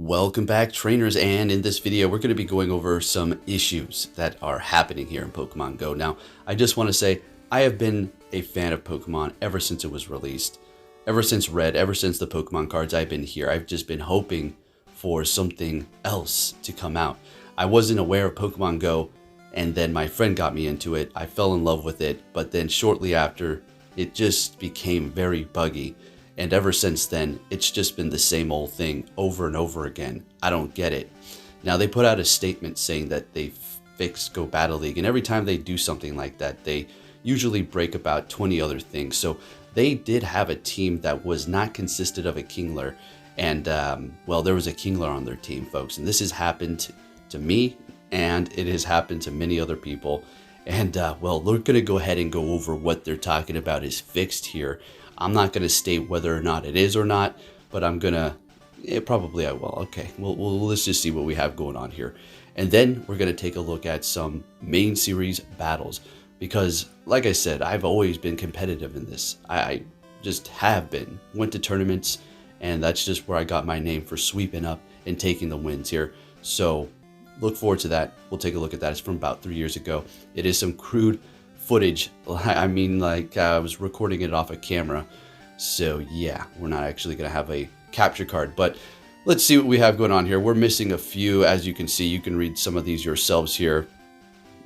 Welcome back, trainers, and in this video we're going to be going over some issues that are happening here in Pokemon Go. Now, I just want to say I have been a fan of Pokemon ever since it was released. Ever since Red, ever since the Pokemon cards, I've been here. I've just been hoping for something else to come out. I wasn't aware of Pokemon Go, and then my friend got me into it. I fell in love with it, but then shortly after, it just became very buggy. And ever since then, it's just been the same old thing over and over again. I don't get it. Now, they put out a statement saying that they fixed Go Battle League, and every time they do something like that, they usually break about 20 other things. So they did have a team that was not consisted of a Kingler, and well, there was a Kingler on their team, folks. And this has happened to me, and it has happened to many other people. And well, we're going to go ahead and go over what they're talking about is fixed here. I'm not going to state whether or not it is or not, but I'm going to, probably I will. Okay, well, let's just see what we have going on here. And then we're going to take a look at some main series battles, because like I said, I've always been competitive in this. I just have been, went to tournaments, and that's just where I got my name for sweeping up and taking the wins here. So look forward to that. We'll take a look at that. It's from about 3 years ago. It is some crude footage. I mean, like I was recording it off a camera, so yeah, we're not actually gonna have a capture card, but let's see what we have going on here. We're missing a few, as you can see. You can read some of these yourselves here.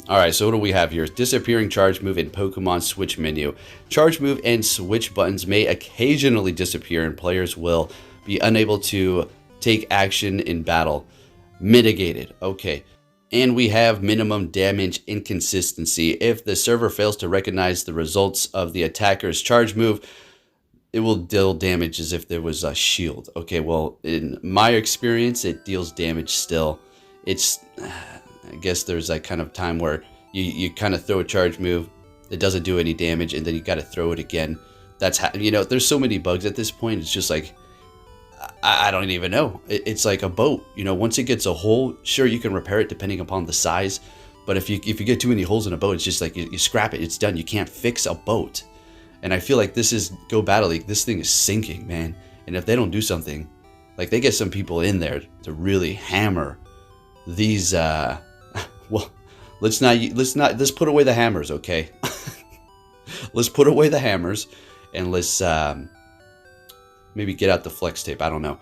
All right, so what do we have here? Disappearing charge move in Pokemon Switch menu. Charge move and switch buttons may occasionally disappear, and players will be unable to take action in battle. Mitigated. Okay. And we have minimum damage inconsistency. If the server fails to recognize the results of the attacker's charge move, it will deal damage as if there was a shield. Okay, well, in my experience, it deals damage still. It's, I guess there's that kind of time where you kind of throw a charge move, it doesn't do any damage, and then you got to throw it again. That's how, you know, there's so many bugs at this point. It's just like, I don't even know. It's like a boat. You know, once it gets a hole, sure, you can repair it depending upon the size. But if you get too many holes in a boat, it's just like you scrap it. It's done. You can't fix a boat. And I feel like this is Go Battle League. This thing is sinking, man. And if they don't do something, like they get some people in there to really hammer these. Well, let's put away the hammers, okay? Let's put away the hammers, and let's. Maybe get out the flex tape. I don't know.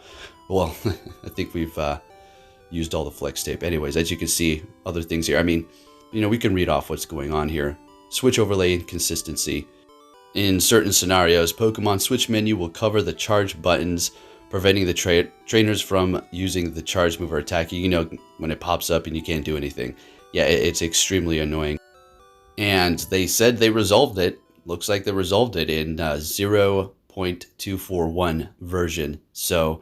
Well, I think we've used all the flex tape. Anyways, as you can see, other things here. I mean, you know, we can read off what's going on here. Switch overlay inconsistency. In certain scenarios, Pokemon Switch menu will cover the charge buttons, preventing the trainers from using the charge move or attacking. You know, when it pops up and you can't do anything. Yeah, it's extremely annoying. And they said they resolved it. Looks like they resolved it in 0.241 version. So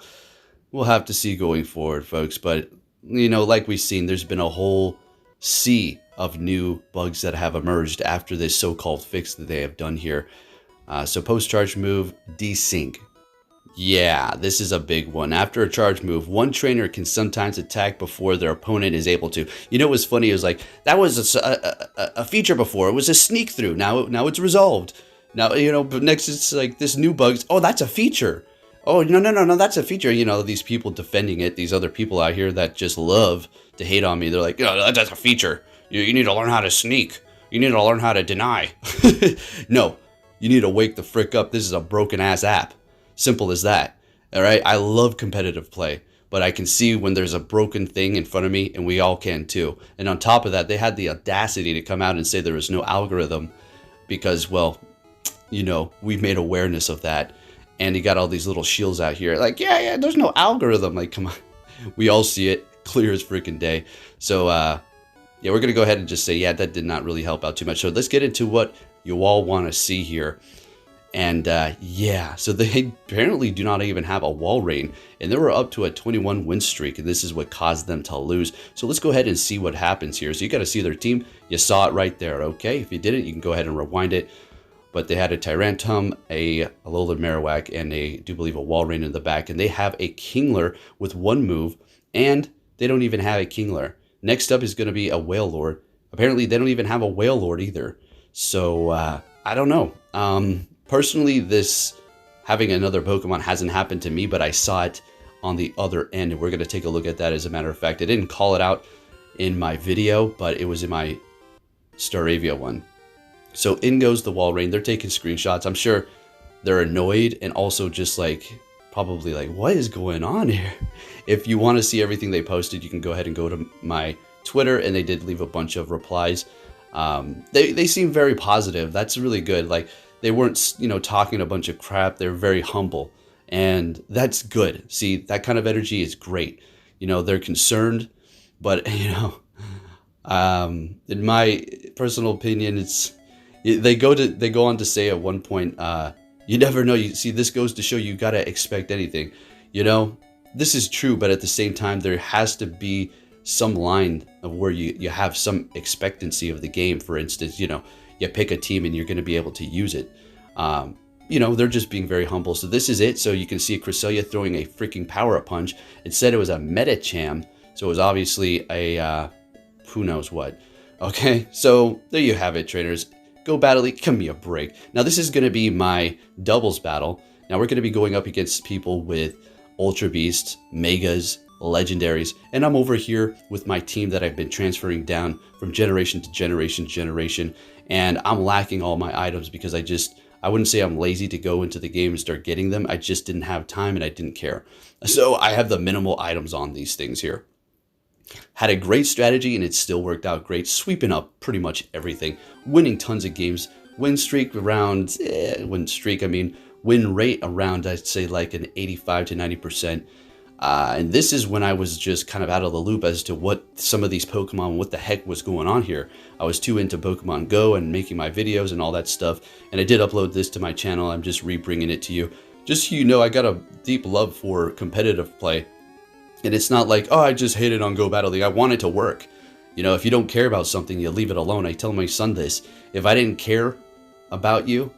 we'll have to see going forward, folks. But, you know, like we've seen, there's been a whole sea of new bugs that have emerged after this so-called fix that they have done here. So post-charge move, desync. Yeah, this is a big one. After a charge move, one trainer can sometimes attack before their opponent is able to. You know what's funny? It was like, that was a feature before. It was a sneak through. Now it's resolved. Now, you know, but next it's like this new bugs. Oh, that's a feature. Oh, no, that's a feature. You know, these people defending it, these other people out here that just love to hate on me. They're like, oh, that's a feature. You need to learn how to sneak. You need to learn how to deny. No, you need to wake the frick up. This is a broken ass app. Simple as that. All right. I love competitive play, but I can see when there's a broken thing in front of me, and we all can too. And on top of that, they had the audacity to come out and say there was no algorithm because, well, you know, we've made awareness of that, and you got all these little shields out here. Like, yeah, there's no algorithm. Like, come on, we all see it clear as freaking day. So, yeah, we're gonna go ahead and just say, yeah, that did not really help out too much. So let's get into what you all want to see here. And yeah, so they apparently do not even have a wall rain, and they were up to a 21 win streak, and this is what caused them to lose. So let's go ahead and see what happens here. So you got to see their team. You saw it right there. Okay, if you didn't, you can go ahead and rewind it. But they had a Tyrantum, a Alolan Marowak, and I do believe a Walrein in the back. And they have a Kingler with one move, and they don't even have a Kingler. Next up is going to be a Wailord. Apparently, they don't even have a Wailord either. So, I don't know. Personally, this having another Pokemon hasn't happened to me, but I saw it on the other end. And we're going to take a look at that. As a matter of fact, I didn't call it out in my video, but it was in my Staravia one. So in goes the Walrein. They're taking screenshots. I'm sure they're annoyed and also just like probably like, what is going on here? If you want to see everything they posted, you can go ahead and go to my Twitter, and they did leave a bunch of replies. They seem very positive. That's really good. Like, they weren't, talking a bunch of crap. They're very humble, and that's good. See, that kind of energy is great. They're concerned, but in my personal opinion, they go on to say at one point, you never know. You see, this goes to show you gotta expect anything. This is true, but at the same time, there has to be some line of where you have some expectancy of the game. For instance, you pick a team and you're going to be able to use it. They're just being very humble. So this is it. So you can see Cresselia throwing a freaking power up punch. It said it was a Medicham, so it was obviously a who knows what. Okay, so there you have it, trainers. Go Battle League, give me a break. Now this is going to be my doubles battle. Now we're going to be going up against people with Ultra Beasts, Megas, Legendaries, and I'm over here with my team that I've been transferring down from generation to generation, and I'm lacking all my items because I wouldn't say I'm lazy to go into the game and start getting them. I just didn't have time and I didn't care. So I have the minimal items on these things here. Had a great strategy and it still worked out great, sweeping up pretty much everything, winning tons of games, win rate around, I'd say like an 85 to 90%. And this is when I was just kind of out of the loop as to what some of these Pokemon, what the heck was going on here. I was too into Pokemon Go and making my videos and all that stuff. And I did upload this to my channel. I'm just re-bringing it to you. Just so you know, I got a deep love for competitive play. And it's not like, oh, I just hate it on Go Battle League. I want it to work. If you don't care about something, you leave it alone. I tell my son this. If I didn't care about you,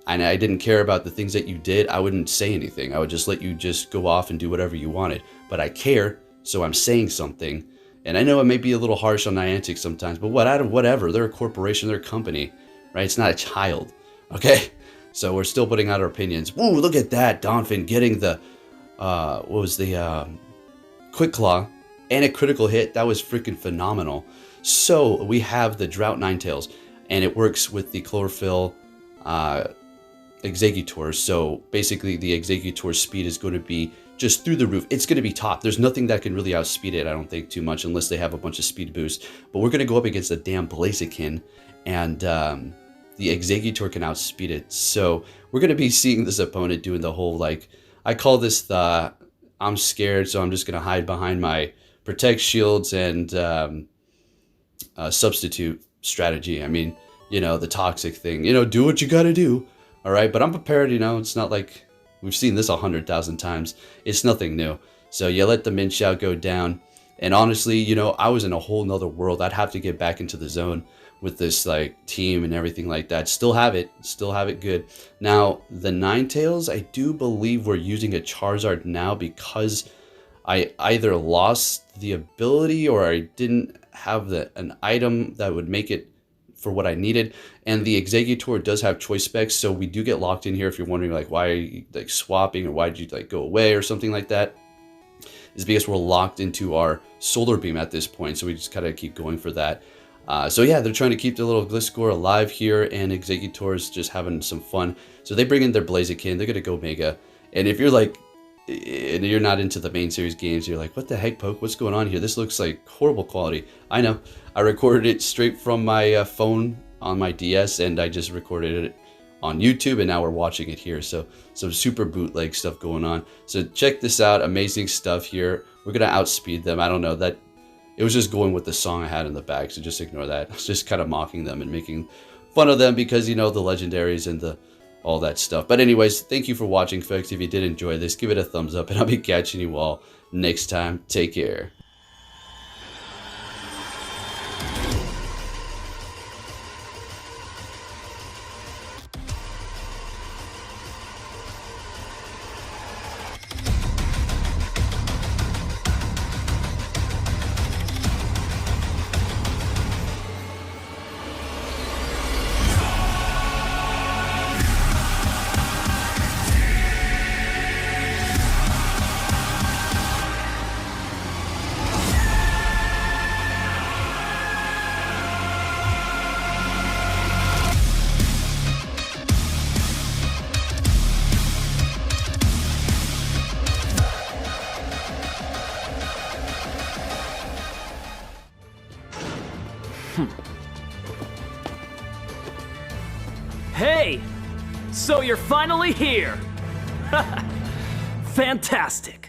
and I didn't care about the things that you did, I wouldn't say anything. I would just let you just go off and do whatever you wanted. But I care, so I'm saying something. And I know it may be a little harsh on Niantic sometimes, but whatever. They're a corporation, they're a company, right? It's not a child, okay? So we're still putting out our opinions. Woo, look at that. Donphin getting the, Quick Claw and a critical hit. That was freaking phenomenal. So we have the Drought Ninetales, and it works with the Chlorophyll, Exeggutor. So basically the Exeggutor's speed is going to be just through the roof. It's going to be top. There's nothing that can really outspeed it, I don't think, too much, unless they have a bunch of speed boosts. But we're going to go up against the damn Blaziken, and the Exeggutor can outspeed it. So we're going to be seeing this opponent doing the whole, like, I call this the I'm scared, so I'm just going to hide behind my Protect Shields and substitute strategy. I mean, the toxic thing. Do what you got to do. All right, but I'm prepared, it's not like we've seen this 100,000 times. It's nothing new. So you let the Minchow go down. And honestly, I was in a whole nother world. I'd have to get back into the zone with this like team and everything like that. Still have it good. Now, the Ninetales, I do believe we're using a Charizard now because I either lost the ability or I didn't have an item that would make it for what I needed. And the Exeggutor does have choice specs, so we do get locked in here. If you're wondering like why are you like swapping or why did you like go away or something like that, is because we're locked into our Solar Beam at this point, so we just kind of keep going for that. So yeah, they're trying to keep the little Gliscor alive here, and Exeggutor is just having some fun. So they bring in their Blaziken, they're gonna go Mega. And if you're like, and you're not into the main series games, you're like, what the heck, Poke? What's going on here? This looks like horrible quality. I know. I recorded it straight from my phone on my DS, and I just recorded it on YouTube, and now we're watching it here. So some super bootleg stuff going on. So check this out. Amazing stuff here. We're gonna outspeed them. I don't know, that it was just going with the song I had in the back, so just ignore that. I was just kind of mocking them and making fun of them because, the legendaries and all that stuff. But anyways, thank you for watching, folks. If you did enjoy this, give it a thumbs up, and I'll be catching you all next time. Take care. Hey! So you're finally here! Fantastic!